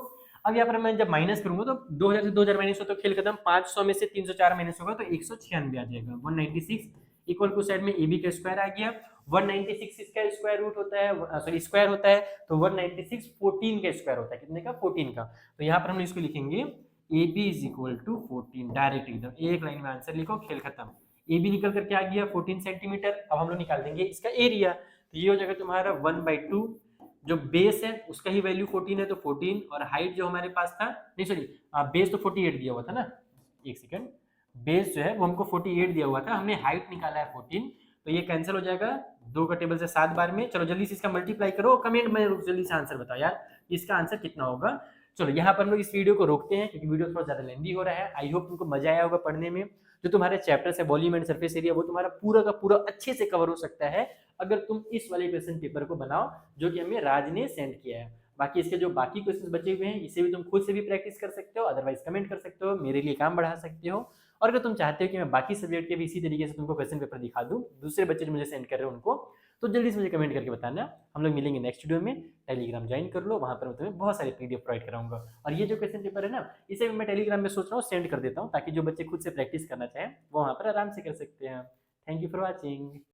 A: अब यहाँ पर मैं जब माइनस करूंगा तो 2000 से 2000 माइनस हो तो खेल खत्म, 500 में से 304 माइनस होगा तो 196 आ जाएगा, 196 इक्वल टू साइड में AB का स्क्वायर आ गया। 196 इसका स्क्वायर रूट होता है, सॉरी स्क्वायर होता है, तो 196 14 का स्क्वायर होता है, कितने का, 14 का। तो यहाँ पर हम इसको लिखेंगे AB is equal to 14, direct एकदम एक लाइन में आंसर लिखो, खेल खत्म। AB निकल करके आ गया 14 सेंटीमीटर। अब हम लोग निकाल देंगे इसका एरिया, तो ये हो जाएगा तुम्हारा 1/2, जो बेस है उसका ही वैल्यू 14 है तो 14, और हाइट जो हमारे पास था, नहीं सॉरी बेस तो 48 दिया हुआ था ना, एक सेकंड, बेस जो है वो हमको 48 दिया हुआ था, हमने हाइट निकाला है 14, तो ये कैंसिल हो जाएगा 2 का टेबल से 7 बार में। चलो जल्दी से इसका मल्टीप्लाई करो, कमेंट में जल्दी से आंसर बताओ यार इसका आंसर कितना होगा। चलो यहाँ पर हम लोग इस वीडियो को रोकते हैं क्योंकि वीडियो थोड़ा ज्यादा लेंदी हो रहा है। आई होप तुमको मजा आया होगा पढ़ने में। जो तुम्हारे चैप्टर्स है वॉल्यूम एंड सरफेस एरिया, वो तुम्हारा पूरा का पूरा अच्छे से कवर हो सकता है अगर तुम इस वाले क्वेश्चन पेपर को बनाओ जो कि हमें राज ने सेंड किया है। बाकी इसके जो बाकी क्वेश्चंस बचे हुए हैं इसे भी तुम खुद से भी प्रैक्टिस कर सकते हो, अदरवाइज कमेंट कर सकते हो, मेरे लिए काम बढ़ा सकते हो। और अगर तुम चाहते हो कि मैं बाकी सब्जेक्ट के भी इसी तरीके से तुमको क्वेश्चन पेपर दिखा दूं, दूसरे बच्चे जो मुझे सेंड कर रहे हैं उनको, तो जल्दी से मुझे कमेंट करके बताना। हम लोग मिलेंगे नेक्स्ट वीडियो में। टेलीग्राम ज्वाइन कर लो, वहां पर मैं तुम्हें बहुत सारे PDF प्रोवाइड कराऊंगा। और ये जो क्वेश्चन पेपर है ना, इसे मैं टेलीग्राम में सोच रहा हूँ सेंड कर देता हूँ ताकि जो बच्चे खुद से प्रैक्टिस करना चाहें वो वहां पर आराम से कर सकते हैं। Thank you for watching.